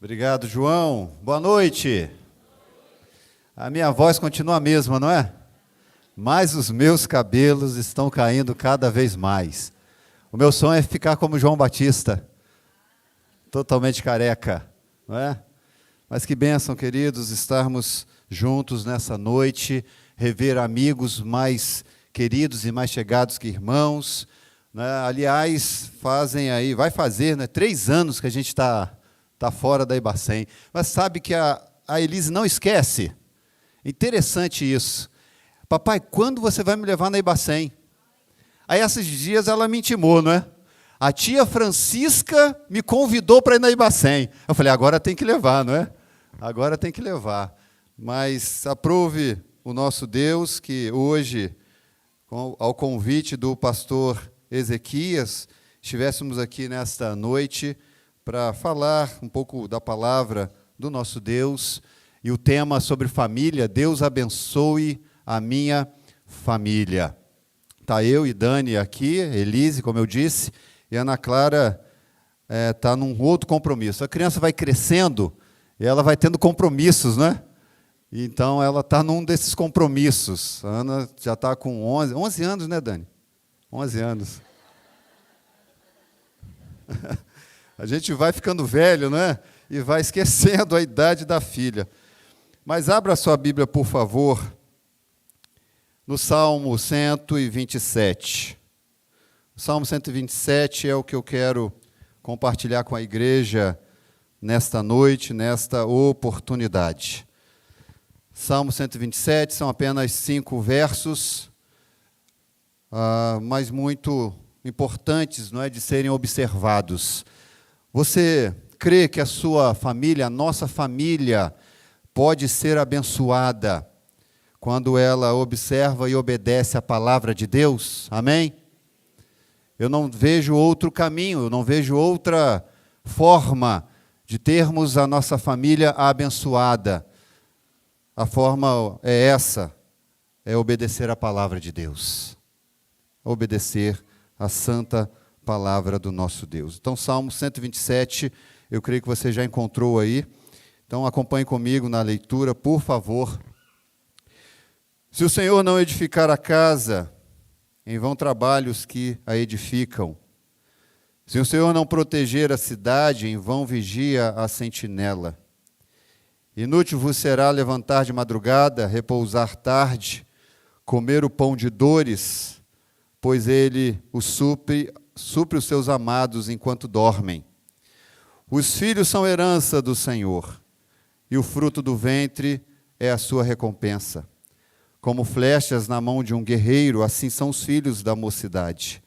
Obrigado, João. Boa noite. A minha voz continua a mesma, não é? Mas os meus cabelos estão caindo cada vez mais. O meu sonho é ficar como João Batista, totalmente careca, não é? Mas que bênção, queridos, estarmos juntos nessa noite, rever amigos mais queridos e mais chegados que irmãos, né? Aliás, vai fazer, né, 3 anos que a gente está fora da Ibacem. Mas sabe que a Elise não esquece? Interessante isso. Papai, quando você vai me levar na Ibacem? Aí, esses dias, ela me intimou, não é? A tia Francisca me convidou para ir na Ibacem. Eu falei, agora tem que levar, não é? Agora tem que levar. Mas aprove o nosso Deus que hoje, ao convite do pastor Ezequias, estivéssemos aqui nesta noite para falar um pouco da palavra do nosso Deus e o tema sobre família. Deus abençoe a minha família. Está eu e Dani aqui, Elise, como eu disse, e Ana Clara está num outro compromisso. A criança vai crescendo e ela vai tendo compromissos, né? Então, ela está num desses compromissos. A Ana já está com 11 anos, né, Dani? 11 anos. A gente vai ficando velho, né? E vai esquecendo a idade da filha. Mas abra sua Bíblia, por favor, no Salmo 127. O Salmo 127 é o que eu quero compartilhar com a igreja nesta noite, nesta oportunidade. Salmo 127, são apenas 5 versos, mas muito importantes, não é, de serem observados. Você crê que a sua família, a nossa família, pode ser abençoada quando ela observa e obedece a palavra de Deus? Amém? Eu não vejo outro caminho, eu não vejo outra forma de termos a nossa família abençoada. A forma é essa, é obedecer a palavra de Deus. Obedecer a santa palavra do nosso Deus. Então, Salmo 127, eu creio que você já encontrou aí. Então, acompanhe comigo na leitura, por favor. Se o Senhor não edificar a casa, em vão trabalham os que a edificam. Se o Senhor não proteger a cidade, em vão vigia a sentinela. Inútil vos será levantar de madrugada, repousar tarde, comer o pão de dores, pois ele o supre os seus amados enquanto dormem. Os filhos são herança do Senhor, e o fruto do ventre é a sua recompensa. Como flechas na mão de um guerreiro, assim são os filhos da mocidade.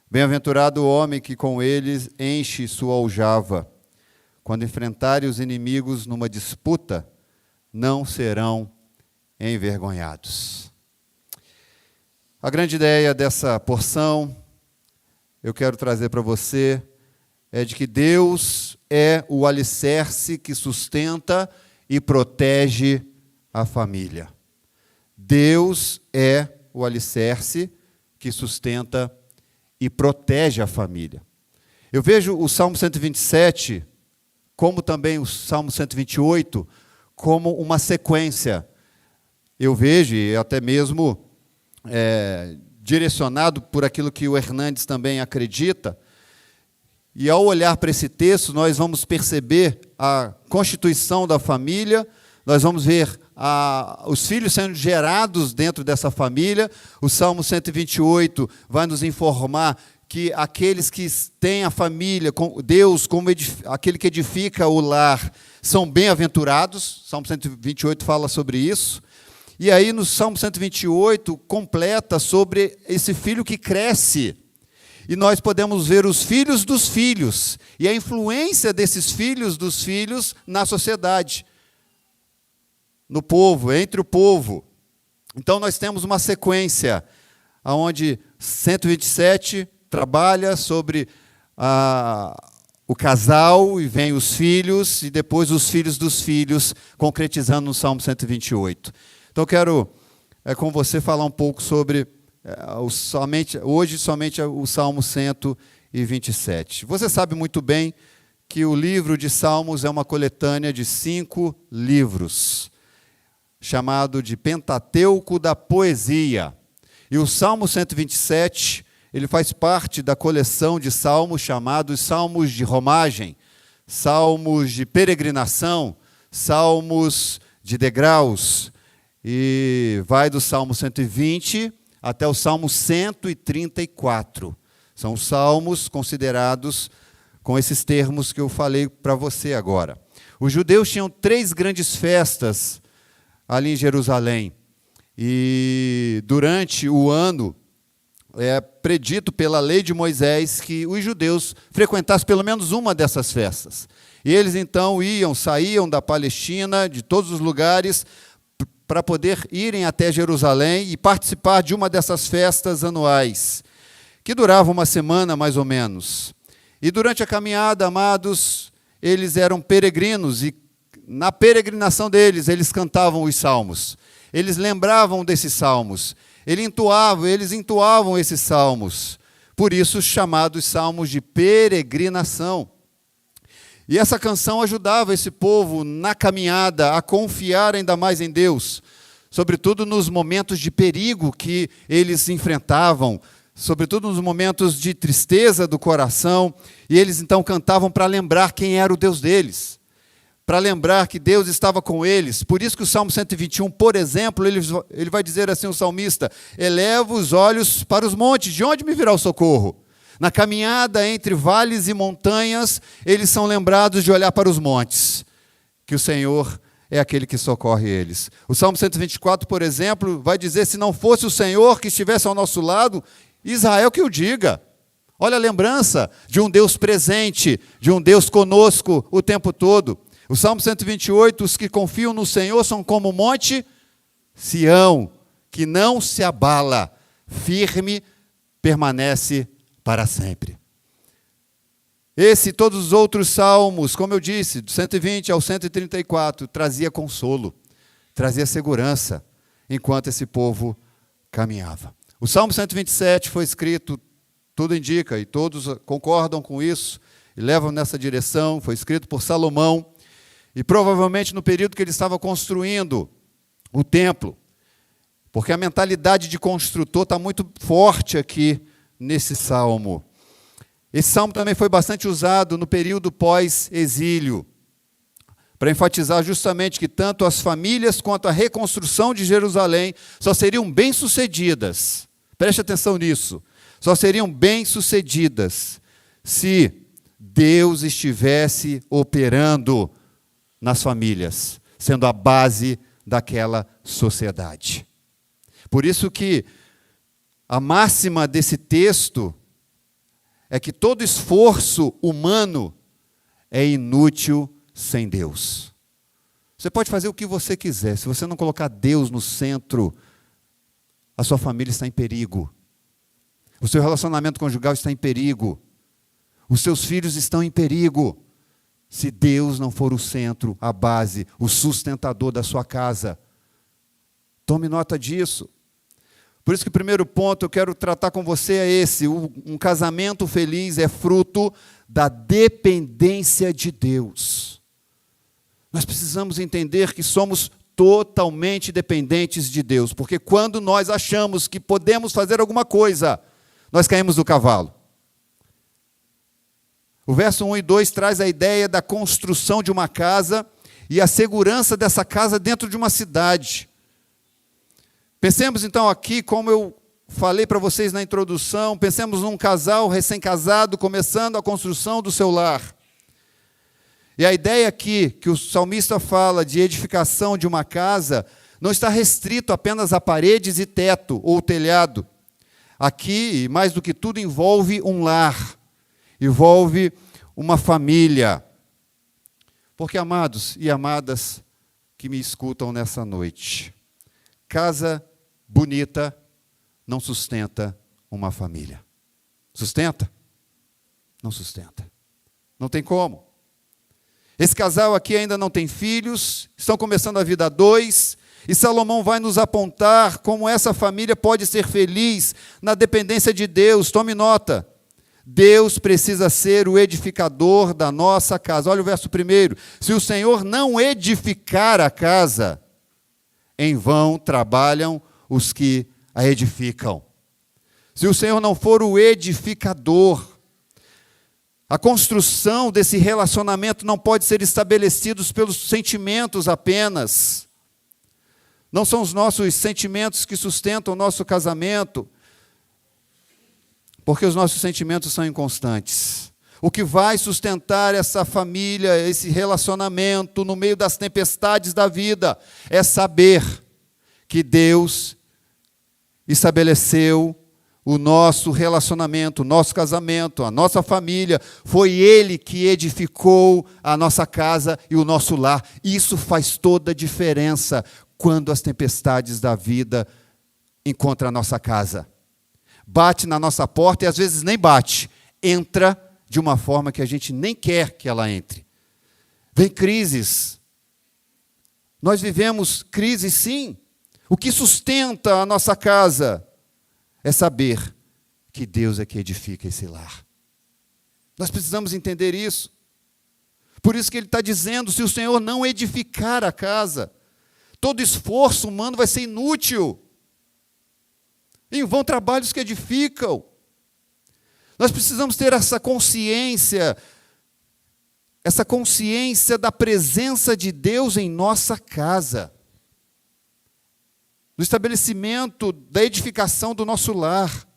Bem-aventurado o homem que com eles enche sua aljava. Quando enfrentarem os inimigos numa disputa, não serão envergonhados. A grande ideia dessa porção, eu quero trazer para você, é de que Deus é o alicerce que sustenta e protege a família. Deus é o alicerce que sustenta e protege a família. Eu vejo o Salmo 127, como também o Salmo 128, como uma sequência. Eu vejo, e até mesmo direcionado por aquilo que o Hernandes também acredita, e ao olhar para esse texto, nós vamos perceber a constituição da família, nós vamos ver os filhos sendo gerados dentro dessa família. O Salmo 128 vai nos informar que aqueles que têm a família, com Deus como aquele que edifica o lar, são bem-aventurados. O Salmo 128 fala sobre isso. E aí, no Salmo 128, completa sobre esse filho que cresce. E nós podemos ver os filhos dos filhos e a influência desses filhos dos filhos na sociedade, no povo, entre o povo. Então, nós temos uma sequência, onde 127 trabalha sobre o casal, e vem os filhos, e depois os filhos dos filhos, concretizando no Salmo 128. Então, eu quero com você falar um pouco sobre, hoje, somente o Salmo 127. Você sabe muito bem que o livro de Salmos é uma coletânea de 5 livros, chamado de Pentateuco da Poesia. E o Salmo 127, ele faz parte da coleção de salmos chamados Salmos de Romagem, Salmos de Peregrinação, Salmos de Degraus. E vai do Salmo 120 até o Salmo 134. São os salmos considerados com esses termos que eu falei para você agora. Os judeus tinham 3 grandes festas ali em Jerusalém. E durante o ano, é predito pela lei de Moisés que os judeus frequentassem pelo menos uma dessas festas. E eles então saíam da Palestina, de todos os lugares, para poder irem até Jerusalém e participar de uma dessas festas anuais, que durava uma semana mais ou menos. E durante a caminhada, amados, eles eram peregrinos e na peregrinação deles, eles cantavam os salmos. Eles lembravam desses salmos. Eles entoavam esses salmos. Por isso, chamados salmos de peregrinação. E essa canção ajudava esse povo na caminhada a confiar ainda mais em Deus, sobretudo nos momentos de perigo que eles enfrentavam, sobretudo nos momentos de tristeza do coração, e eles então cantavam para lembrar quem era o Deus deles, para lembrar que Deus estava com eles. Por isso que o Salmo 121, por exemplo, ele vai dizer assim, o salmista: eleva os olhos para os montes, de onde me virá o socorro? Na caminhada entre vales e montanhas, eles são lembrados de olhar para os montes, que o Senhor é aquele que socorre eles. O Salmo 124, por exemplo, vai dizer: se não fosse o Senhor que estivesse ao nosso lado, Israel que o diga. Olha a lembrança de um Deus presente, de um Deus conosco o tempo todo. O Salmo 128, os que confiam no Senhor são como o monte Sião, que não se abala, firme, permanece para sempre. Esse e todos os outros salmos, como eu disse, do 120 ao 134, trazia consolo, trazia segurança, enquanto esse povo caminhava. O Salmo 127 foi escrito, tudo indica, e todos concordam com isso, e levam nessa direção, foi escrito por Salomão, e provavelmente no período que ele estava construindo o templo, porque a mentalidade de construtor está muito forte aqui nesse salmo. Esse salmo também foi bastante usado no período pós-exílio, para enfatizar justamente que tanto as famílias quanto a reconstrução de Jerusalém só seriam bem-sucedidas. Preste atenção nisso. Só seriam bem-sucedidas se Deus estivesse operando nas famílias, sendo a base daquela sociedade. Por isso que a máxima desse texto é que todo esforço humano é inútil sem Deus. Você pode fazer o que você quiser, se você não colocar Deus no centro, a sua família está em perigo. O seu relacionamento conjugal está em perigo. Os seus filhos estão em perigo. Se Deus não for o centro, a base, o sustentador da sua casa. Tome nota disso. Por isso que o primeiro ponto eu quero tratar com você é esse: um casamento feliz é fruto da dependência de Deus. Nós precisamos entender que somos totalmente dependentes de Deus, porque quando nós achamos que podemos fazer alguma coisa, nós caímos do cavalo. O verso 1 e 2 traz a ideia da construção de uma casa e a segurança dessa casa dentro de uma cidade. Pensemos então aqui, como eu falei para vocês na introdução, pensemos num casal recém-casado começando a construção do seu lar. E a ideia aqui, que o salmista fala de edificação de uma casa, não está restrito apenas a paredes e teto ou telhado. Aqui, mais do que tudo, envolve um lar, envolve uma família. Porque, amados e amadas que me escutam nessa noite, casa bonita não sustenta uma família. Sustenta? Não sustenta. Não tem como. Esse casal aqui ainda não tem filhos, estão começando a vida a dois, e Salomão vai nos apontar como essa família pode ser feliz na dependência de Deus. Tome nota. Deus precisa ser o edificador da nossa casa. Olha o verso 1. Se o Senhor não edificar a casa, em vão trabalham os que a edificam. Se o Senhor não for o edificador, a construção desse relacionamento não pode ser estabelecida pelos sentimentos apenas. Não são os nossos sentimentos que sustentam o nosso casamento, porque os nossos sentimentos são inconstantes. O que vai sustentar essa família, esse relacionamento no meio das tempestades da vida, é saber que Deus estabeleceu o nosso relacionamento, o nosso casamento, a nossa família. Foi Ele que edificou a nossa casa e o nosso lar. Isso faz toda a diferença quando as tempestades da vida encontram a nossa casa. Bate na nossa porta e às vezes nem bate. Entra de uma forma que a gente nem quer que ela entre. Vem crises. Nós vivemos crises, sim. O que sustenta a nossa casa é saber que Deus é que edifica esse lar. Nós precisamos entender isso. Por isso que ele está dizendo, se o Senhor não edificar a casa, todo esforço humano vai ser inútil. Em vão trabalhos que edificam. Nós precisamos ter essa consciência da presença de Deus em nossa casa. No estabelecimento da edificação do nosso lar.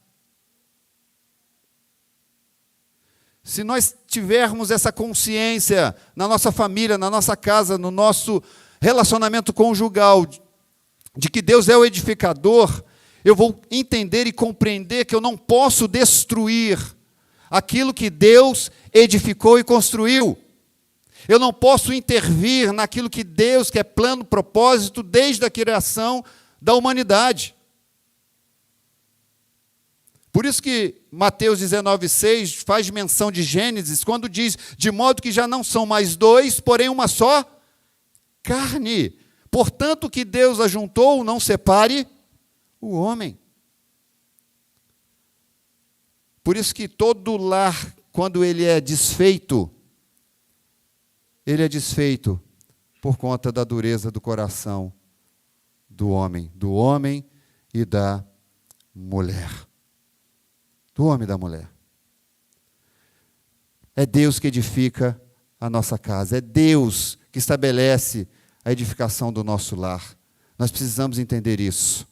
Se nós tivermos essa consciência na nossa família, na nossa casa, no nosso relacionamento conjugal, de que Deus é o edificador, eu vou entender e compreender que eu não posso destruir aquilo que Deus edificou e construiu. Eu não posso intervir naquilo que Deus, que é plano, propósito, desde a criação da humanidade. Por isso que Mateus 19,6 faz menção de Gênesis, quando diz, de modo que já não são mais dois, porém uma só carne. Portanto, o que Deus ajuntou, não separe o homem. Por isso que todo lar, quando ele é desfeito por conta da dureza do coração do homem e da mulher. Do homem e da mulher. É Deus que edifica a nossa casa, é Deus que estabelece a edificação do nosso lar. Nós precisamos entender isso.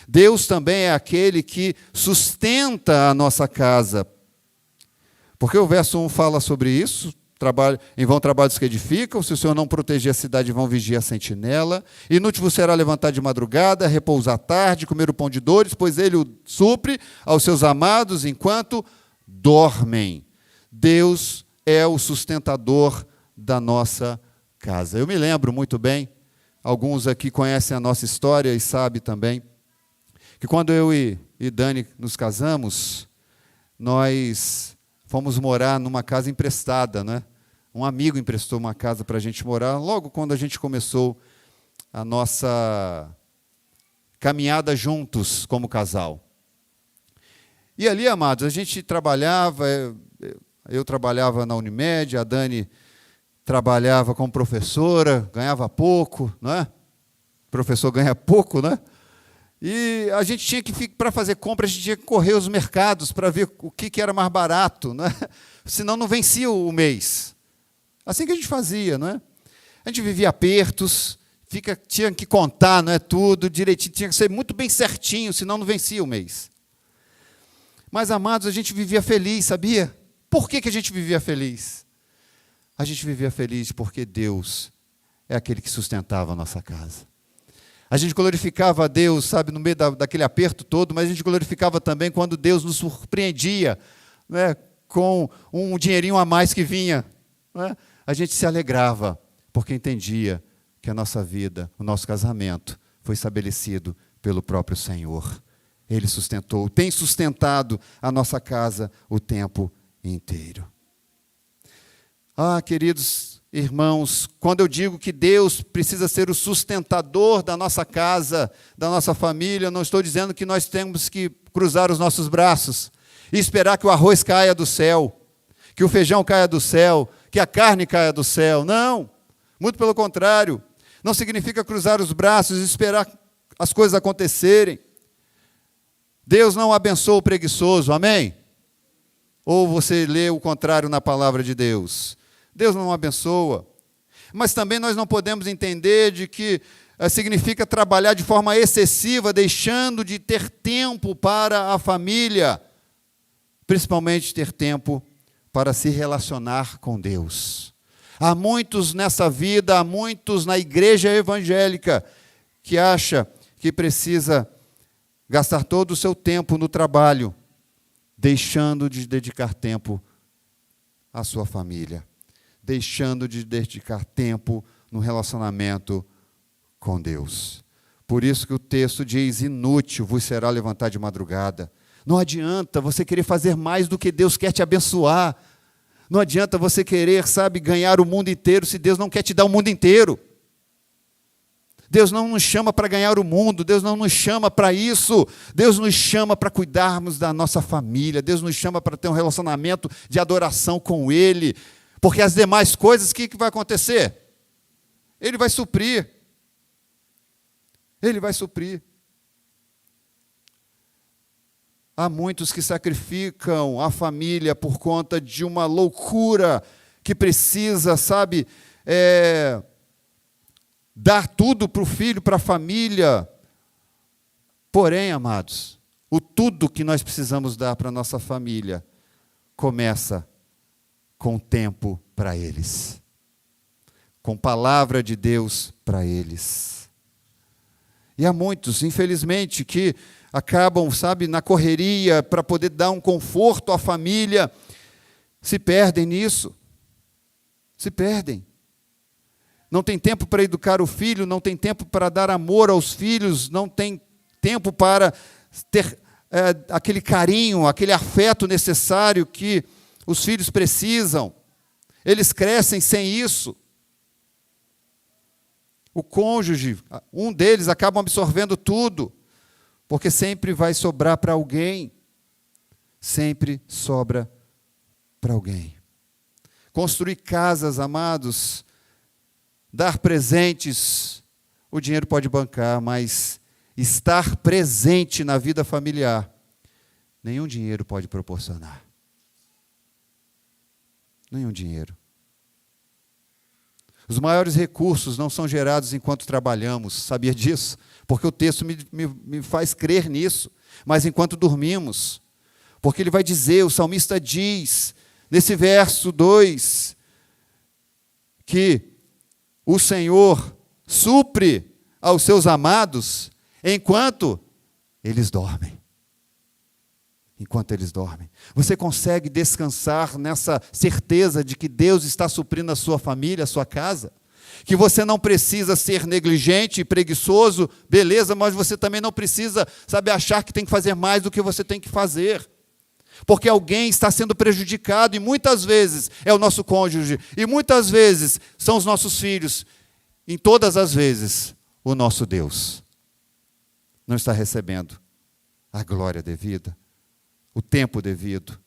Deus também é aquele que sustenta a nossa casa. Porque o verso 1 fala sobre isso. Em vão trabalhos que edificam, se o Senhor não proteger a cidade, vão vigiar a sentinela. Inútil vos será levantar de madrugada, repousar à tarde, comer o pão de dores, pois ele o supre aos seus amados enquanto dormem. Deus é o sustentador da nossa casa. Eu me lembro muito bem, alguns aqui conhecem a nossa história e sabem também, que quando eu e Dani nos casamos, nós fomos morar numa casa emprestada, né? Um amigo emprestou uma casa para a gente morar, logo quando a gente começou a nossa caminhada juntos como casal. E ali, amados, a gente trabalhava, eu trabalhava na Unimed, a Dani trabalhava como professora, ganhava pouco, não é? O professor ganha pouco, né? E a gente tinha que, para fazer compra, a gente tinha que correr os mercados para ver o que era mais barato, né? Senão não vencia o mês. Assim que a gente fazia, não é? A gente vivia apertos, tinha que contar, não é, tudo direitinho, tinha que ser muito bem certinho, senão não vencia o mês. Mas, amados, a gente vivia feliz, sabia? Por que a gente vivia feliz? A gente vivia feliz porque Deus é aquele que sustentava a nossa casa. A gente glorificava a Deus, sabe, no meio daquele aperto todo, mas a gente glorificava também quando Deus nos surpreendia, né, com um dinheirinho a mais que vinha. Né? A gente se alegrava, porque entendia que a nossa vida, o nosso casamento, foi estabelecido pelo próprio Senhor. Ele sustentou, tem sustentado a nossa casa o tempo inteiro. Ah, queridos irmãos, quando eu digo que Deus precisa ser o sustentador da nossa casa, da nossa família, eu não estou dizendo que nós temos que cruzar os nossos braços. e esperar que o arroz caia do céu, que o feijão caia do céu, que a carne caia do céu. Não, muito pelo contrário. Não significa cruzar os braços e esperar as coisas acontecerem. Deus não abençoa o preguiçoso, amém? Ou você lê o contrário na palavra de Deus? Deus não abençoa. Mas também nós não podemos entender de que significa trabalhar de forma excessiva, deixando de ter tempo para a família, principalmente ter tempo para se relacionar com Deus. Há muitos nessa vida, há muitos na igreja evangélica que acha que precisa gastar todo o seu tempo no trabalho, deixando de dedicar tempo à sua família, deixando de dedicar tempo no relacionamento com Deus. Por isso que o texto diz: inútil vos será levantar de madrugada. Não adianta você querer fazer mais do que Deus quer te abençoar. Não adianta você querer, ganhar o mundo inteiro se Deus não quer te dar o mundo inteiro. Deus não nos chama para ganhar o mundo, Deus não nos chama para isso. Deus nos chama para cuidarmos da nossa família, Deus nos chama para ter um relacionamento de adoração com Ele, porque as demais coisas, o que vai acontecer? Ele vai suprir. Ele vai suprir. Há muitos que sacrificam a família por conta de uma loucura que precisa, dar tudo para o filho, para a família. Porém, amados, o tudo que nós precisamos dar para a nossa família começa com tempo para eles, com palavra de Deus para eles. E há muitos, infelizmente, que acabam, na correria para poder dar um conforto à família, se perdem nisso, se perdem. Não tem tempo para educar o filho, não tem tempo para dar amor aos filhos, não tem tempo para ter aquele carinho, aquele afeto necessário que os filhos precisam. Eles crescem sem isso. O cônjuge, um deles acaba absorvendo tudo, porque sempre vai sobrar para alguém. Sempre sobra para alguém. Construir casas, amados, dar presentes, o dinheiro pode bancar, mas estar presente na vida familiar, nenhum dinheiro pode proporcionar. Nenhum dinheiro. Os maiores recursos não são gerados enquanto trabalhamos, sabia disso? Porque o texto me faz crer nisso, mas enquanto dormimos. Porque ele vai dizer, o salmista diz, nesse verso 2, que o Senhor supre aos seus amados enquanto eles dormem. Enquanto eles dormem. Você consegue descansar nessa certeza de que Deus está suprindo a sua família, a sua casa? Que você não precisa ser negligente e preguiçoso, beleza, mas você também não precisa, achar que tem que fazer mais do que você tem que fazer. Porque alguém está sendo prejudicado, e muitas vezes é o nosso cônjuge, e muitas vezes são os nossos filhos, em todas as vezes, o nosso Deus não está recebendo a glória devida, o tempo devido.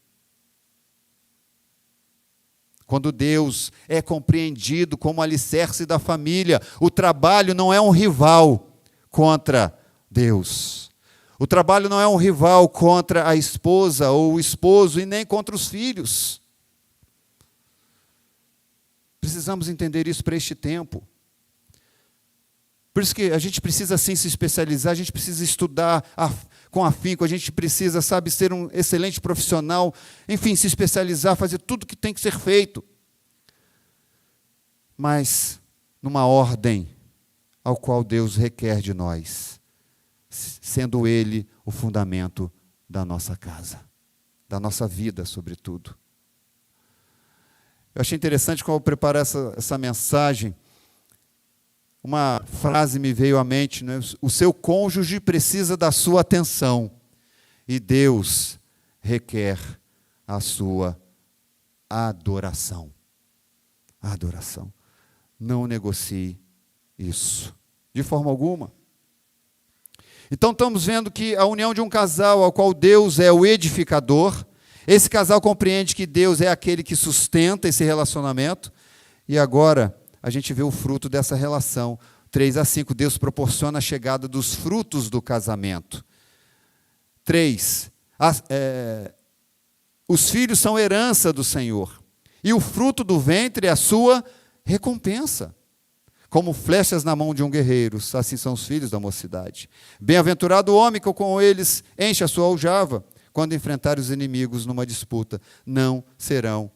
Quando Deus é compreendido como alicerce da família, o trabalho não é um rival contra Deus. O trabalho não é um rival contra a esposa ou o esposo e nem contra os filhos. Precisamos entender isso para este tempo. Por isso que a gente precisa sim se especializar, a gente precisa estudar com afinco, a gente precisa, ser um excelente profissional, enfim, se especializar, fazer tudo que tem que ser feito. Mas numa ordem ao qual Deus requer de nós, sendo Ele o fundamento da nossa casa, da nossa vida, sobretudo. Eu achei interessante quando eu preparei essa mensagem, uma frase me veio à mente, né? O seu cônjuge precisa da sua atenção e Deus requer a sua adoração. Adoração. Não negocie isso, de forma alguma. Então estamos vendo que a união de um casal ao qual Deus é o edificador Esse casal compreende que Deus é aquele que sustenta esse relacionamento, e agora a gente vê o fruto dessa relação. 3-5, Deus proporciona a chegada dos frutos do casamento. 3, os filhos são herança do Senhor, e o fruto do ventre é a sua recompensa. Como flechas na mão de um guerreiro, assim são os filhos da mocidade. Bem-aventurado o homem que com eles enche a sua aljava, quando enfrentar os inimigos numa disputa, não serão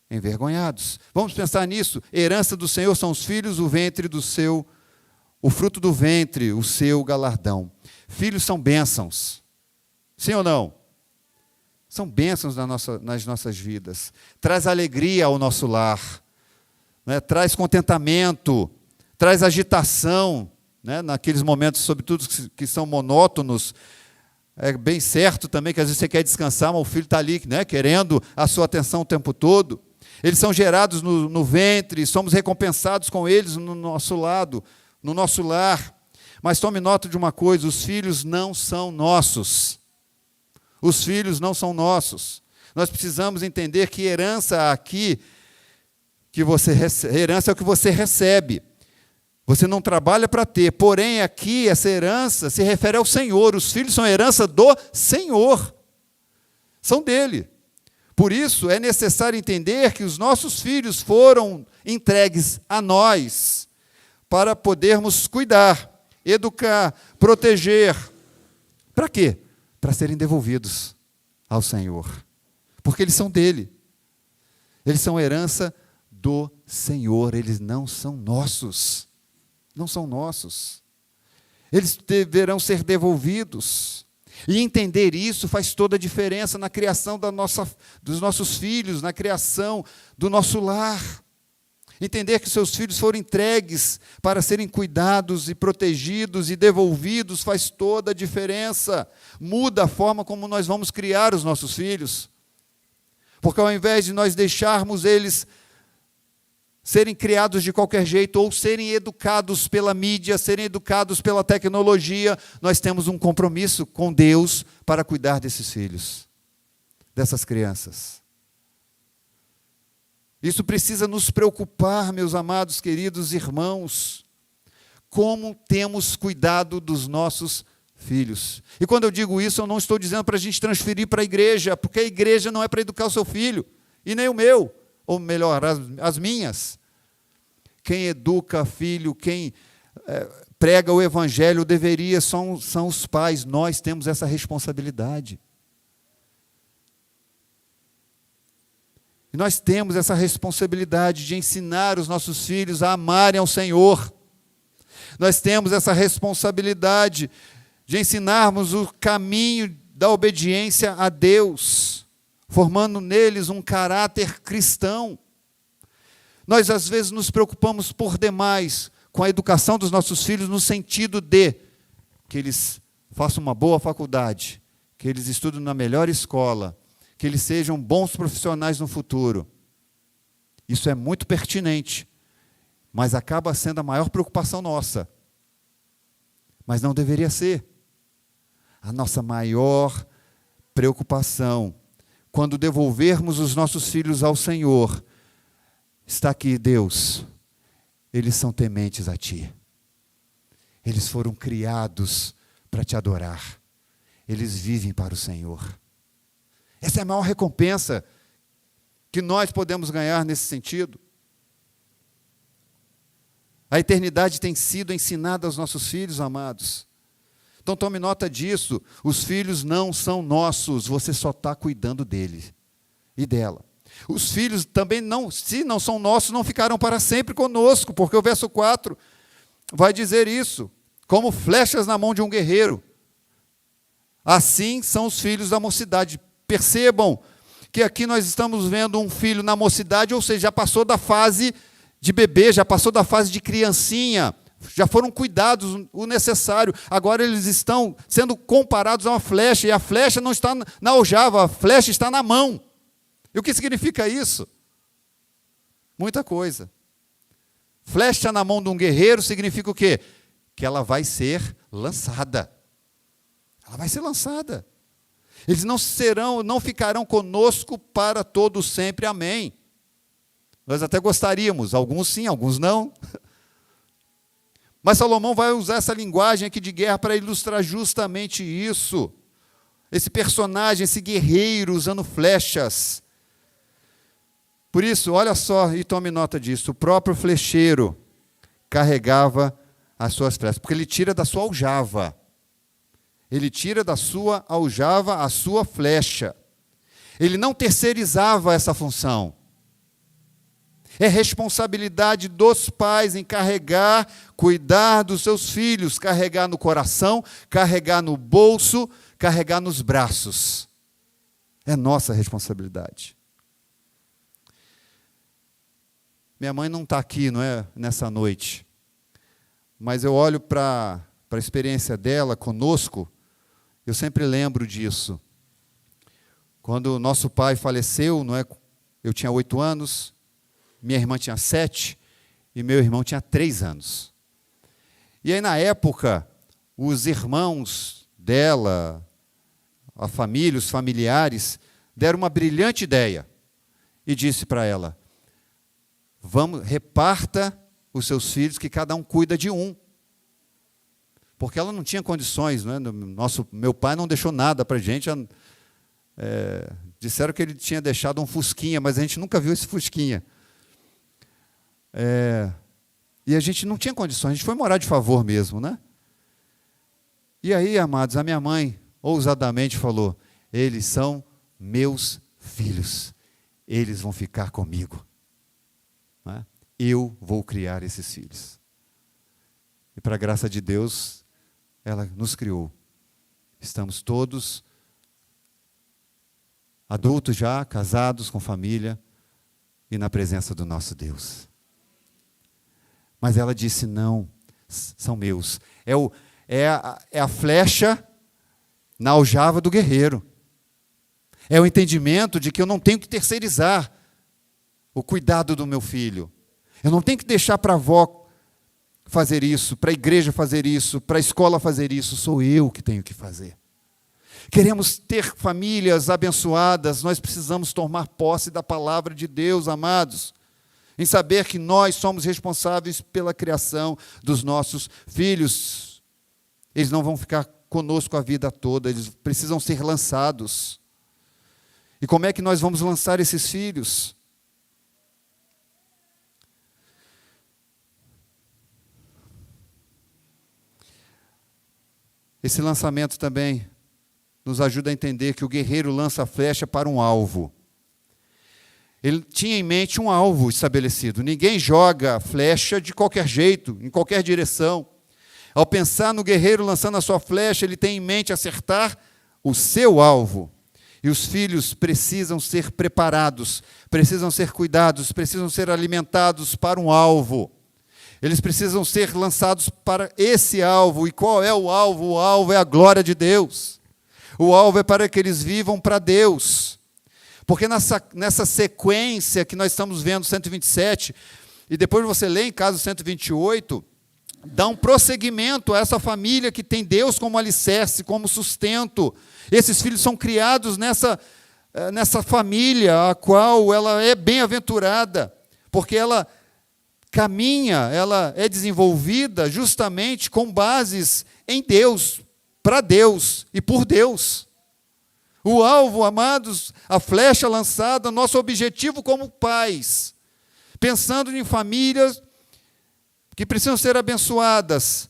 envergonhados. Vamos pensar nisso. Herança do Senhor são os filhos, o fruto do ventre, o seu galardão. Filhos são bênçãos. Sim ou não? São bênçãos nas nossas vidas. Traz alegria ao nosso lar, né? Traz contentamento, traz agitação, né? Naqueles momentos, sobretudo, que são monótonos. É bem certo também que às vezes você quer descansar, mas o filho está ali, né? Querendo a sua atenção o tempo todo. Eles são gerados no ventre, somos recompensados com eles no nosso lado, no nosso lar. Mas tome nota de uma coisa: os filhos não são nossos. Os filhos não são nossos. Nós precisamos entender que herança aqui, herança é o que você recebe. Você não trabalha para ter, porém aqui essa herança se refere ao Senhor. Os filhos são herança do Senhor, são dele. Por isso é necessário entender que os nossos filhos foram entregues a nós, para podermos cuidar, educar, proteger. Para quê? Para serem devolvidos ao Senhor, porque eles são dele. Eles são herança do Senhor, eles não são nossos. Não são nossos. Eles deverão ser devolvidos. E entender isso faz toda a diferença na criação dos nossos filhos, na criação do nosso lar. Entender que seus filhos foram entregues para serem cuidados e protegidos e devolvidos faz toda a diferença. Muda a forma como nós vamos criar os nossos filhos. Porque ao invés de nós deixarmos eles serem criados de qualquer jeito, ou serem educados pela mídia, serem educados pela tecnologia, nós temos um compromisso com Deus para cuidar desses filhos, dessas crianças. Isso precisa nos preocupar, meus amados, queridos irmãos, como temos cuidado dos nossos filhos. E quando eu digo isso, eu não estou dizendo para a gente transferir para a igreja, porque a igreja não é para educar o seu filho, e nem o meu, ou melhor, as minhas. Quem educa filho, quem prega o evangelho são os pais. Nós temos essa responsabilidade. E nós temos essa responsabilidade de ensinar os nossos filhos a amarem ao Senhor. Nós temos essa responsabilidade de ensinarmos o caminho da obediência a Deus, formando neles um caráter cristão. Nós, às vezes, nos preocupamos por demais com a educação dos nossos filhos no sentido de que eles façam uma boa faculdade, que eles estudem na melhor escola, que eles sejam bons profissionais no futuro. Isso é muito pertinente, mas acaba sendo a maior preocupação nossa. Mas não deveria ser. A nossa maior preocupação, quando devolvermos os nossos filhos ao Senhor, está aqui: Deus, eles são tementes a Ti. Eles foram criados para Te adorar. Eles vivem para o Senhor. Essa é a maior recompensa que nós podemos ganhar nesse sentido. A eternidade tem sido ensinada aos nossos filhos, amados. Então tome nota disso. Os filhos não são nossos, você só está cuidando dele e dela. Os filhos também, se não são nossos, não ficarão para sempre conosco, porque o verso 4 vai dizer isso: como flechas na mão de um guerreiro, assim são os filhos da mocidade. Percebam que aqui nós estamos vendo um filho na mocidade, ou seja, já passou da fase de bebê, já passou da fase de criancinha, já foram cuidados o necessário. Agora eles estão sendo comparados a uma flecha, e a flecha não está na aljava, a flecha está na mão. E o que significa isso? Muita coisa. Flecha na mão de um guerreiro significa o quê? Que ela vai ser lançada. Ela vai ser lançada. Eles não ficarão conosco para todo sempre. Amém. Nós até gostaríamos, alguns sim, alguns não. Mas Salomão vai usar essa linguagem aqui de guerra para ilustrar justamente isso. Esse personagem, esse guerreiro usando flechas. Por isso, olha só e tome nota disso. O próprio flecheiro carregava as suas flechas, porque ele tira da sua aljava. Ele tira da sua aljava a sua flecha. Ele não terceirizava essa função. É responsabilidade dos pais em carregar, cuidar dos seus filhos, carregar no coração, carregar no bolso, carregar nos braços. É nossa responsabilidade. Minha mãe não está aqui, não é, nessa noite, mas eu olho para a experiência dela conosco, eu sempre lembro disso. Quando nosso pai faleceu, não é, eu tinha 8 anos, minha irmã tinha 7 e meu irmão tinha 3 anos. E aí, na época, os irmãos dela, a família, os familiares, deram uma brilhante ideia e disse para ela: reparta os seus filhos, que cada um cuida de um. Porque ela não tinha condições, né? Meu pai não deixou nada para a gente. Disseram que ele tinha deixado um fusquinha, mas a gente nunca viu esse fusquinha. E a gente não tinha condições, a gente foi morar de favor mesmo, né? E aí, amados, a minha mãe ousadamente falou: eles são meus filhos, eles vão ficar comigo. Né? Eu vou criar esses filhos. E para a graça de Deus, ela nos criou. Estamos todos adultos já, casados, com família, e na presença do nosso Deus. Mas ela disse: não, são meus. É a flecha na aljava do guerreiro. É o entendimento de que eu não tenho que terceirizar o cuidado do meu filho. Eu não tenho que deixar para a avó fazer isso, para a igreja fazer isso, para a escola fazer isso. Sou eu que tenho que fazer. Queremos ter famílias abençoadas, nós precisamos tomar posse da palavra de Deus, amados, em saber que nós somos responsáveis pela criação dos nossos filhos. Eles não vão ficar conosco a vida toda, eles precisam ser lançados. E como é que nós vamos lançar esses filhos? Esse lançamento também nos ajuda a entender que o guerreiro lança a flecha para um alvo. Ele tinha em mente um alvo estabelecido. Ninguém joga flecha de qualquer jeito, em qualquer direção. Ao pensar no guerreiro lançando a sua flecha, ele tem em mente acertar o seu alvo. E os filhos precisam ser preparados, precisam ser cuidados, precisam ser alimentados para um alvo. Eles precisam ser lançados para esse alvo. E qual é o alvo? O alvo é a glória de Deus. O alvo é para que eles vivam para Deus. Porque nessa sequência que nós estamos vendo, 127, e depois você lê em caso 128, dá um prosseguimento a essa família que tem Deus como alicerce, como sustento. Esses filhos são criados nessa família, a qual ela é bem-aventurada, porque ela caminha, ela é desenvolvida justamente com bases em Deus, para Deus e por Deus. O alvo, amados, a flecha lançada, nosso objetivo como pais, pensando em famílias que precisam ser abençoadas,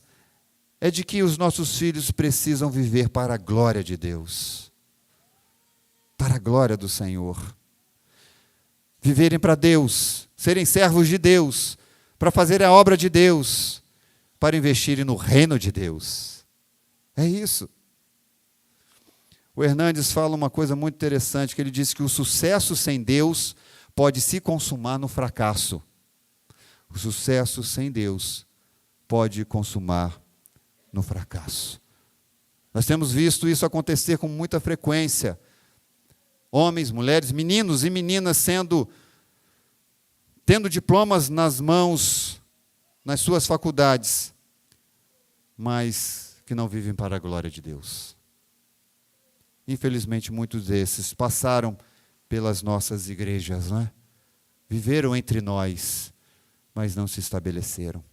é de que os nossos filhos precisam viver para a glória de Deus, para a glória do Senhor. Viverem para Deus, serem servos de Deus, para fazerem a obra de Deus, para investirem no reino de Deus. É isso. O Hernandes fala uma coisa muito interessante, que ele diz que o sucesso sem Deus pode se consumar no fracasso. O sucesso sem Deus pode consumar no fracasso. Nós temos visto isso acontecer com muita frequência. Homens, mulheres, meninos e meninas tendo diplomas nas mãos, nas suas faculdades, mas que não vivem para a glória de Deus. Infelizmente, muitos desses passaram pelas nossas igrejas, não é? Viveram entre nós, mas não se estabeleceram.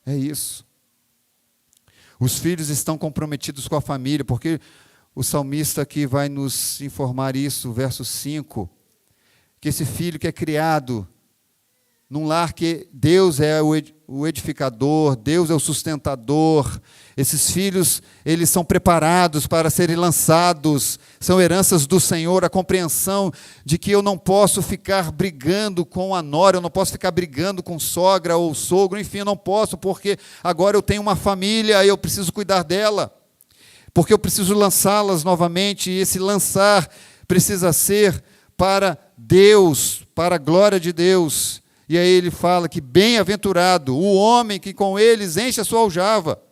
É isso. Os filhos estão comprometidos com a família, porque o salmista aqui vai nos informar isso, verso 5, que esse filho que é criado num lar que Deus é o edificador, Deus é o sustentador, esses filhos, eles são preparados para serem lançados, são heranças do Senhor, a compreensão de que eu não posso ficar brigando com a nora, eu não posso ficar brigando com sogra ou sogro, enfim, eu não posso, porque agora eu tenho uma família e eu preciso cuidar dela, porque eu preciso lançá-las novamente, e esse lançar precisa ser para Deus, para a glória de Deus. E aí ele fala que bem-aventurado o homem que com eles enche a sua aljava.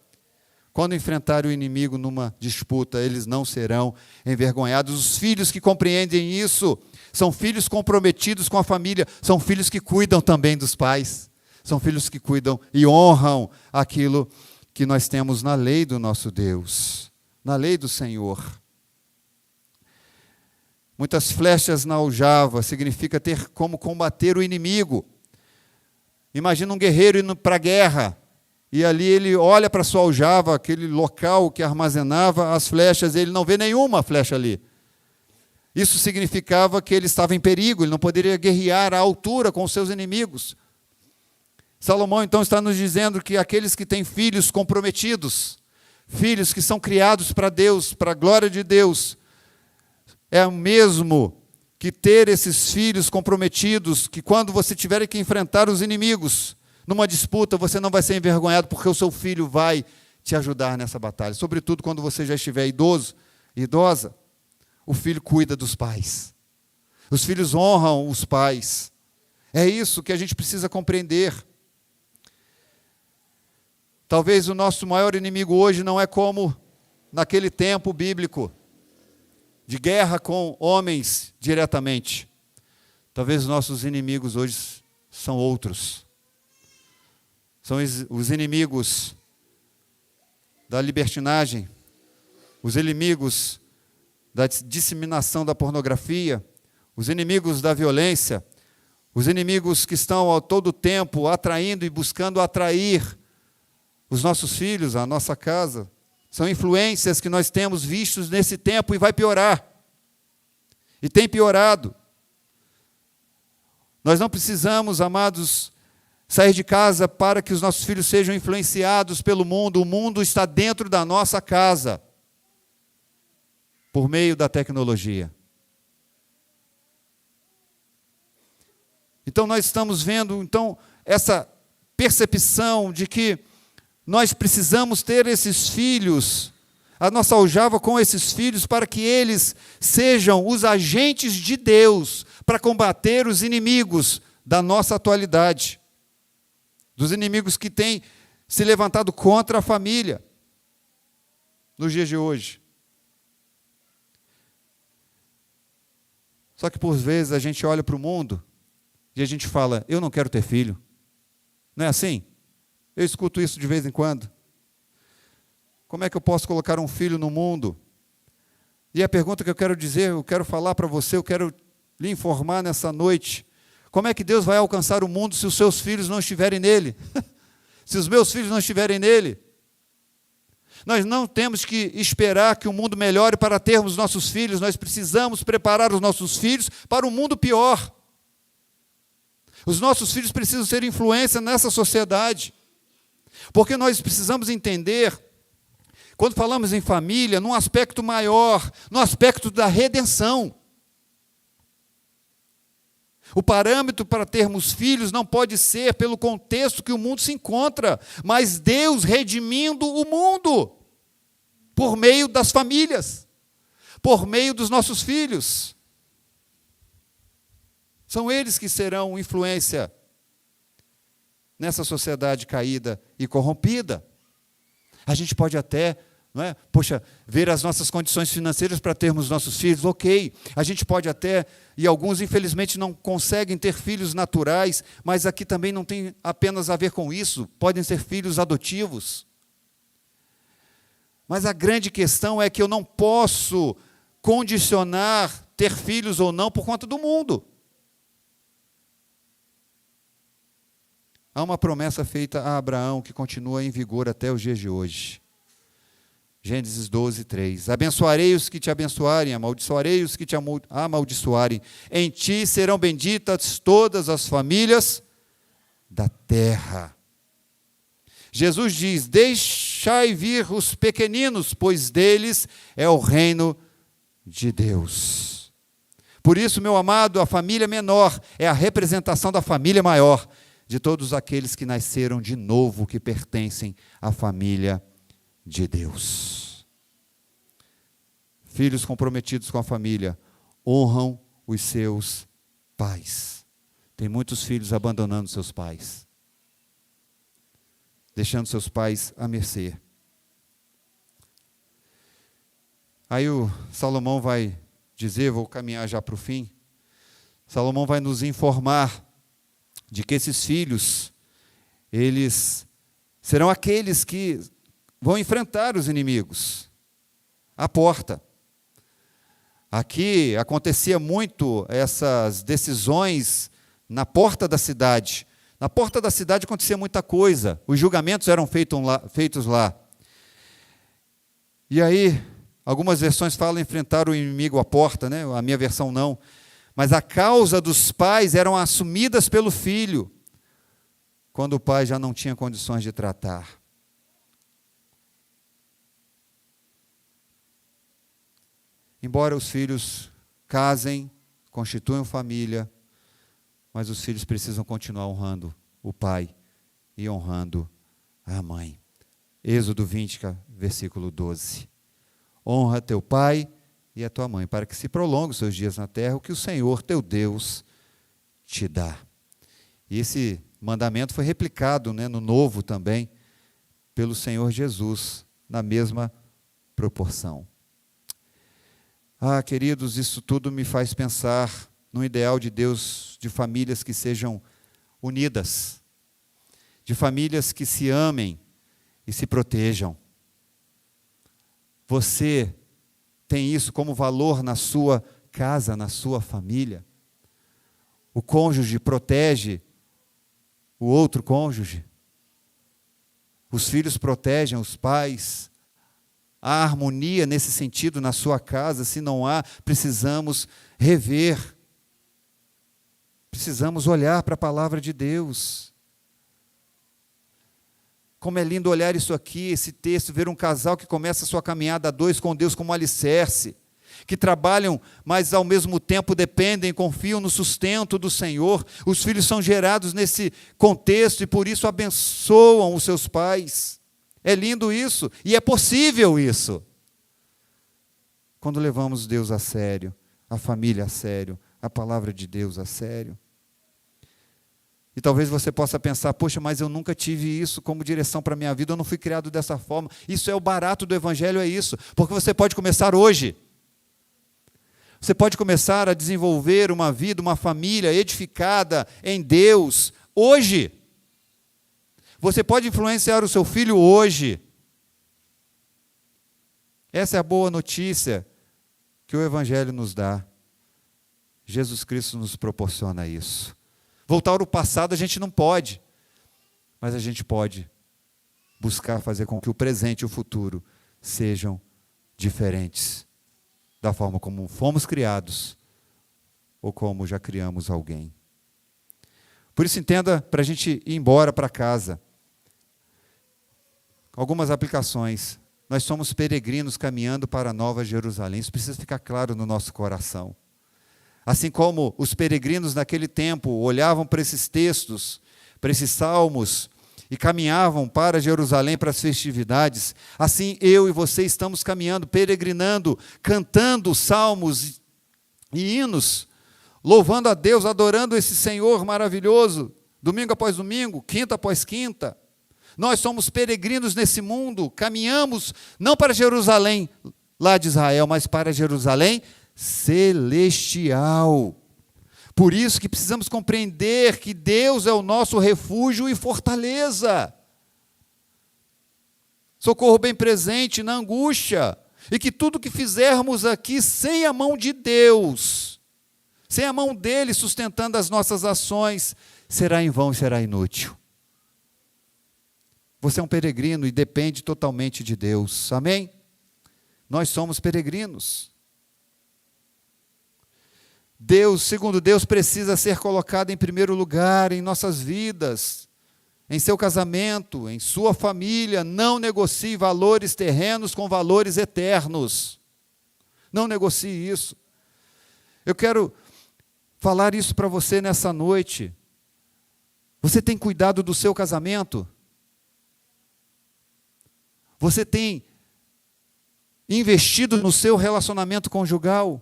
Quando enfrentarem o inimigo numa disputa, eles não serão envergonhados. Os filhos que compreendem isso são filhos comprometidos com a família, são filhos que cuidam também dos pais, são filhos que cuidam e honram aquilo que nós temos na lei do nosso Deus, na lei do Senhor. Muitas flechas na aljava significa ter como combater o inimigo. Imagina um guerreiro indo para a guerra, e ali ele olha para a sua aljava, aquele local que armazenava as flechas, e ele não vê nenhuma flecha ali. Isso significava que ele estava em perigo, ele não poderia guerrear à altura com os seus inimigos. Salomão então está nos dizendo que aqueles que têm filhos comprometidos, filhos que são criados para Deus, para a glória de Deus, é o mesmo que ter esses filhos comprometidos, que quando você tiver que enfrentar os inimigos, numa disputa, você não vai ser envergonhado, porque o seu filho vai te ajudar nessa batalha. Sobretudo quando você já estiver idoso, idosa, o filho cuida dos pais. Os filhos honram os pais. É isso que a gente precisa compreender. Talvez o nosso maior inimigo hoje não é como naquele tempo bíblico, de guerra com homens diretamente. Talvez os nossos inimigos hoje são outros. São os inimigos da libertinagem, os inimigos da disseminação da pornografia, os inimigos da violência, os inimigos que estão a todo tempo atraindo e buscando atrair os nossos filhos, a nossa casa. São influências que nós temos vistos nesse tempo e vai piorar. E tem piorado. Nós não precisamos, amados, sair de casa para que os nossos filhos sejam influenciados pelo mundo. O mundo está dentro da nossa casa, por meio da tecnologia. Então nós estamos vendo essa percepção de que nós precisamos ter esses filhos, a nossa aljava com esses filhos, para que eles sejam os agentes de Deus para combater os inimigos da nossa atualidade, dos inimigos que têm se levantado contra a família nos dias de hoje. Só que por vezes a gente olha para o mundo e a gente fala, eu não quero ter filho. Não é assim? Eu escuto isso de vez em quando. Como é que eu posso colocar um filho no mundo? E a pergunta que eu quero dizer, eu quero falar para você, eu quero lhe informar nessa noite. Como é que Deus vai alcançar o mundo se os seus filhos não estiverem nele? Se os meus filhos não estiverem nele? Nós não temos que esperar que o mundo melhore para termos nossos filhos, nós precisamos preparar os nossos filhos para um mundo pior. Os nossos filhos precisam ser influência nessa sociedade. Porque nós precisamos entender, quando falamos em família, num aspecto maior, no aspecto da redenção. O parâmetro para termos filhos não pode ser pelo contexto que o mundo se encontra, mas Deus redimindo o mundo, por meio das famílias, por meio dos nossos filhos. São eles que serão influência nessa sociedade caída e corrompida. A gente pode até, ver as nossas condições financeiras para termos nossos filhos, ok. A gente pode até, e alguns infelizmente não conseguem ter filhos naturais, mas aqui também não tem apenas a ver com isso, podem ser filhos adotivos. Mas a grande questão é que eu não posso condicionar ter filhos ou não por conta do mundo. Há uma promessa feita a Abraão que continua em vigor até os dias de hoje. Gênesis 12, 3. Abençoarei os que te abençoarem, amaldiçoarei os que te amaldiçoarem. Em ti serão benditas todas as famílias da terra. Jesus diz: deixai vir os pequeninos, pois deles é o reino de Deus. Por isso, meu amado, a família menor é a representação da família maior, de todos aqueles que nasceram de novo, que pertencem à família de Deus. Filhos comprometidos com a família honram os seus pais. Tem muitos filhos abandonando seus pais, deixando seus pais à mercê. Aí o Salomão vai dizer, vou caminhar já para o fim, Salomão vai nos informar de que esses filhos, eles serão aqueles que vão enfrentar os inimigos à porta. Aqui acontecia muito essas decisões na porta da cidade. Na porta da cidade acontecia muita coisa, os julgamentos eram feitos lá. E aí, algumas versões falam enfrentar o inimigo à porta, né? A minha versão não. Mas a causa dos pais eram assumidas pelo filho, quando o pai já não tinha condições de tratar. Embora os filhos casem, constituam família, mas os filhos precisam continuar honrando o pai e honrando a mãe. Êxodo 20, versículo 12. Honra teu pai e a tua mãe, para que se prolongue os seus dias na terra, o que o Senhor teu Deus te dá. E esse mandamento foi replicado, né, no Novo também, pelo Senhor Jesus, na mesma proporção. Queridos, isso tudo me faz pensar no ideal de Deus, de famílias que sejam unidas, de famílias que se amem e se protejam. Você tem isso como valor na sua casa, na sua família? O cônjuge protege o outro cônjuge? Os filhos protegem os pais? Há harmonia nesse sentido na sua casa? Se não há, precisamos rever. Precisamos olhar para a palavra de Deus. Como é lindo olhar isso aqui, esse texto, ver um casal que começa a sua caminhada a dois com Deus como alicerce, que trabalham, mas ao mesmo tempo dependem, confiam no sustento do Senhor. Os filhos são gerados nesse contexto e por isso abençoam os seus pais. É lindo isso, e é possível isso, quando levamos Deus a sério, a família a sério, a palavra de Deus a sério. E talvez você possa pensar, poxa, mas eu nunca tive isso como direção para a minha vida, eu não fui criado dessa forma. Isso é o barato do Evangelho, é isso, porque você pode começar hoje. Você pode começar a desenvolver uma vida, uma família edificada em Deus, hoje. Você pode influenciar o seu filho hoje. Essa é a boa notícia que o Evangelho nos dá. Jesus Cristo nos proporciona isso. Voltar ao passado a gente não pode, mas a gente pode buscar fazer com que o presente e o futuro sejam diferentes da forma como fomos criados ou como já criamos alguém. Por isso, entenda, para a gente ir embora para casa, algumas aplicações. Nós somos peregrinos caminhando para a Nova Jerusalém. Isso precisa ficar claro no nosso coração. Assim como os peregrinos naquele tempo olhavam para esses textos, para esses salmos, e caminhavam para Jerusalém, para as festividades, assim eu e você estamos caminhando, peregrinando, cantando salmos e hinos, louvando a Deus, adorando esse Senhor maravilhoso, domingo após domingo, quinta após quinta. Nós somos peregrinos nesse mundo, caminhamos não para Jerusalém, lá de Israel, mas para Jerusalém celestial. Por isso que precisamos compreender que Deus é o nosso refúgio e fortaleza. socorro bem presente na angústia, e que tudo que fizermos aqui sem a mão de Deus, sem a mão dele sustentando as nossas ações, será em vão e será inútil. Você é um peregrino e depende totalmente de Deus, amém? Nós somos peregrinos. Deus, segundo Deus, precisa ser colocado em primeiro lugar em nossas vidas, em seu casamento, em sua família. Não negocie valores terrenos com valores eternos. Não negocie isso. Eu quero falar isso para você nessa noite. Você tem cuidado do seu casamento? Você tem investido no seu relacionamento conjugal?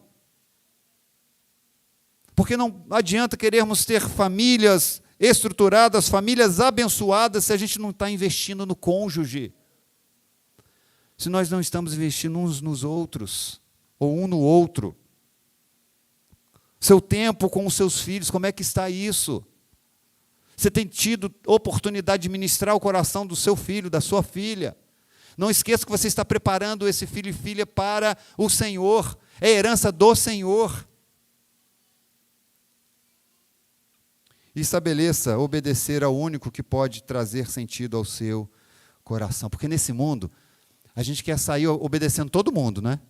Porque não adianta querermos ter famílias estruturadas, famílias abençoadas, se a gente não está investindo no cônjuge. Se nós não estamos investindo uns nos outros, ou um no outro. Seu tempo com os seus filhos, como é que está isso? Você tem tido oportunidade de ministrar o coração do seu filho, da sua filha? Não esqueça que você está preparando esse filho e filha para o Senhor. É herança do Senhor. E estabeleça obedecer ao único que pode trazer sentido ao seu coração. Porque nesse mundo, a gente quer sair obedecendo todo mundo, né?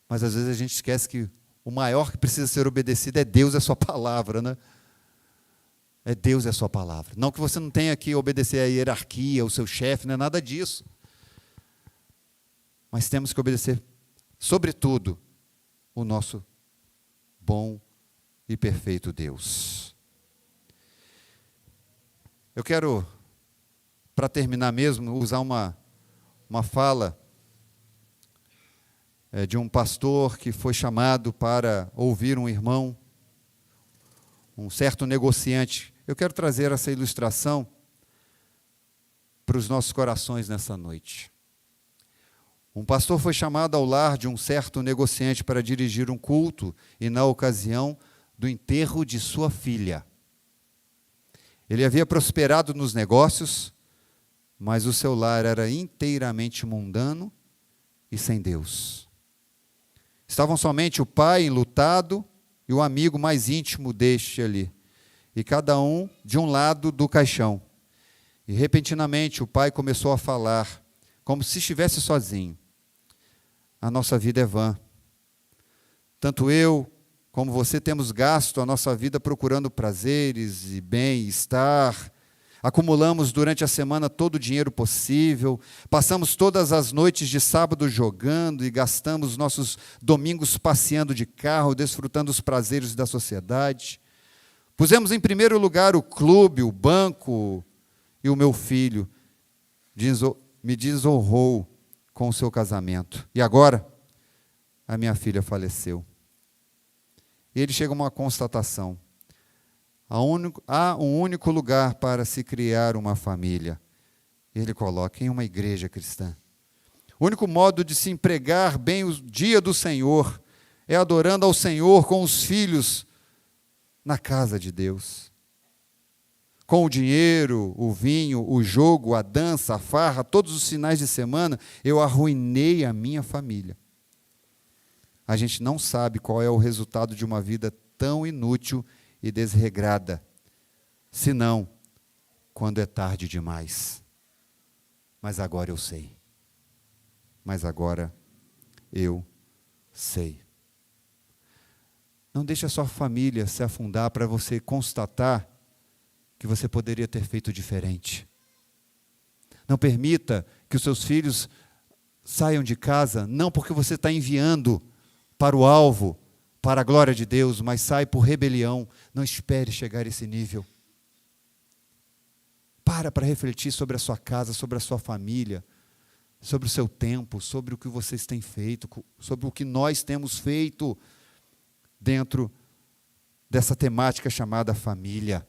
Mas às vezes a gente esquece que o maior que precisa ser obedecido é Deus e a sua palavra, né? É Deus e a sua palavra. Não que você não tenha que obedecer à hierarquia, ao seu chefe, não é nada disso. Mas temos que obedecer, sobretudo, o nosso bom e perfeito Deus. Eu quero, para terminar mesmo, usar uma fala de um pastor que foi chamado para ouvir um irmão, um certo negociante. Eu quero trazer essa ilustração para os nossos corações nessa noite. Um pastor foi chamado ao lar de um certo negociante para dirigir um culto, e na ocasião do enterro de sua filha. Ele havia prosperado nos negócios, mas o seu lar era inteiramente mundano e sem Deus. Estavam somente o pai enlutado e o amigo mais íntimo deste ali, e cada um de um lado do caixão. E repentinamente o pai começou a falar, como se estivesse sozinho. A nossa vida é vã. Tanto eu como você temos gasto a nossa vida procurando prazeres e bem-estar, acumulamos durante a semana todo o dinheiro possível, passamos todas as noites de sábado jogando e gastamos nossos domingos passeando de carro, desfrutando os prazeres da sociedade. Pusemos em primeiro lugar o clube, o banco, e o meu filho me desonrou com o seu casamento. E agora, a minha filha faleceu. E ele chega a uma constatação. Há um único lugar para se criar uma família. Ele coloca em uma igreja cristã. O único modo de se empregar bem o dia do Senhor é adorando ao Senhor com os filhos na casa de Deus. Com o dinheiro, o vinho, o jogo, a dança, a farra, todos os finais de semana, eu arruinei a minha família. A gente não sabe qual é o resultado de uma vida tão inútil e desregrada, senão quando é tarde demais. Mas agora eu sei. Mas agora eu sei. Não deixe a sua família se afundar para você constatar que você poderia ter feito diferente. Não permita que os seus filhos saiam de casa, não porque você está enviando para o alvo, para a glória de Deus, mas sai por rebelião. Não espere chegar a esse nível. Para refletir sobre a sua casa, sobre a sua família, sobre o seu tempo, sobre o que vocês têm feito, sobre o que nós temos feito dentro dessa temática chamada família,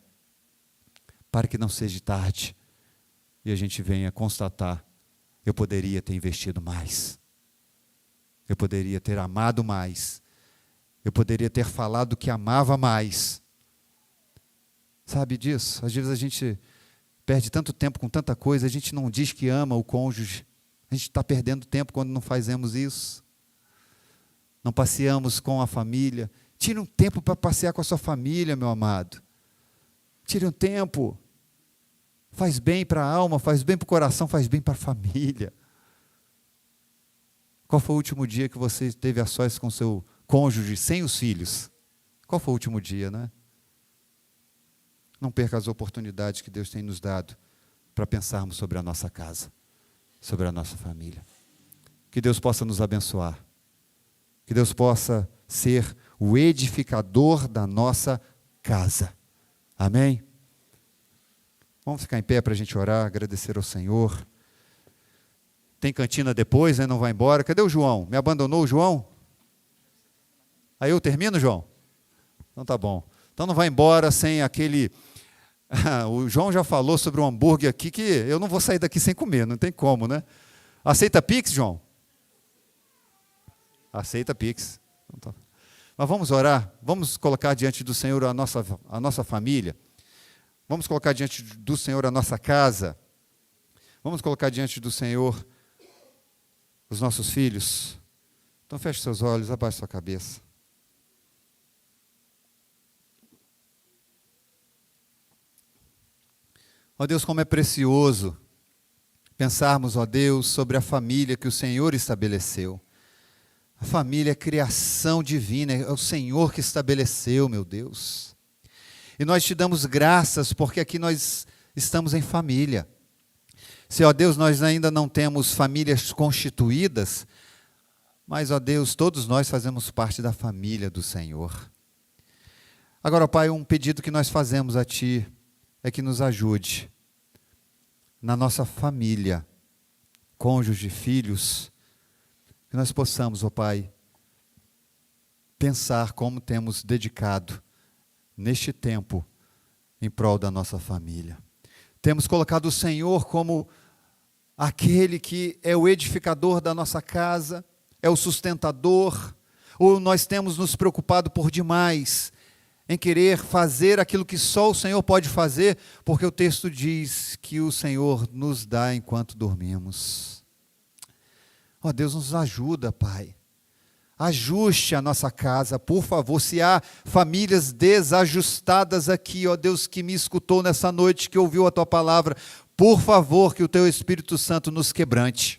para que não seja tarde e a gente venha constatar: eu poderia ter investido mais, eu poderia ter amado mais, eu poderia ter falado que amava mais. Sabe disso? Às vezes a gente perde tanto tempo com tanta coisa, a gente não diz que ama o cônjuge, a A gente está perdendo tempo quando não fazemos isso. Não passeamos com a família. Tire um tempo para passear com a sua família, meu amado. Tire um tempo. Faz bem para a alma, faz bem para o coração, faz bem para a família. Qual foi o último dia que você esteve a sós com seu cônjuge, sem os filhos? Qual foi o último dia, né? Não perca as oportunidades que Deus tem nos dado para pensarmos sobre a nossa casa, sobre a nossa família. Que Deus possa nos abençoar. Que Deus possa ser o edificador da nossa casa. Amém? Vamos ficar em pé para a gente orar, agradecer ao Senhor. Tem cantina depois, né? Não vai embora. Cadê o João? Me abandonou o João? Aí eu termino, João? Então tá bom. Então não vai embora sem aquele... O João já falou sobre um hambúrguer aqui que eu não vou sair daqui sem comer, não tem como, né? Aceita Pix, João? Aceita Pix. Então tá. Mas vamos orar, vamos colocar diante do Senhor a nossa família. Vamos colocar diante do Senhor a nossa casa. Vamos colocar diante do Senhor os nossos filhos. Então feche seus olhos, abaixe sua cabeça. Ó Deus, como é precioso pensarmos, ó Deus, sobre a família que o Senhor estabeleceu. A família é criação divina, é o Senhor que estabeleceu, meu Deus. E nós te damos graças porque aqui nós estamos em família. Se, ó Deus, nós ainda não temos famílias constituídas, mas, ó Deus, todos nós fazemos parte da família do Senhor. Agora, ó Pai, um pedido que nós fazemos a Ti é que nos ajude na nossa família, cônjuge, filhos, que nós possamos, ó Pai, pensar como temos dedicado neste tempo em prol da nossa família. Temos colocado o Senhor como aquele que é o edificador da nossa casa, é o sustentador, ou nós temos nos preocupado por demais em querer fazer aquilo que só o Senhor pode fazer, porque o texto diz que o Senhor nos dá enquanto dormimos. Ó Deus, nos ajuda, Pai. Ajuste a nossa casa, por favor. Se há famílias desajustadas aqui, ó Deus, que me escutou nessa noite, que ouviu a Tua palavra, por favor, que o Teu Espírito Santo nos quebrante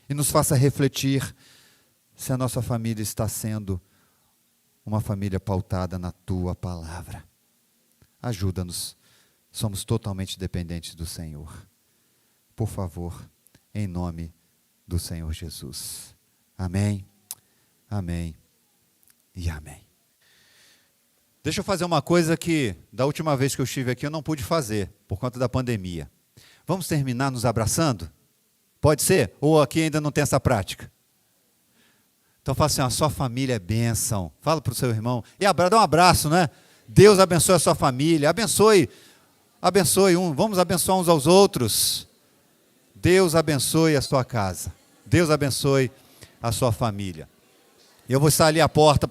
e nos faça refletir se a nossa família está sendo uma família pautada na Tua palavra. Ajuda-nos, somos totalmente dependentes do Senhor. Por favor, em nome do Senhor Jesus. Amém, amém e amém. Deixa eu fazer uma coisa que, da última vez que eu estive aqui, eu não pude fazer, por conta da pandemia. Vamos terminar nos abraçando? Pode ser? Ou aqui ainda não tem essa prática? Então fala assim, a sua família é bênção. Fala para o seu irmão. E dá um abraço, né? Deus abençoe a sua família. Abençoe vamos abençoar uns aos outros. Deus abençoe a sua casa. Deus abençoe a sua família. Eu vou estar ali à porta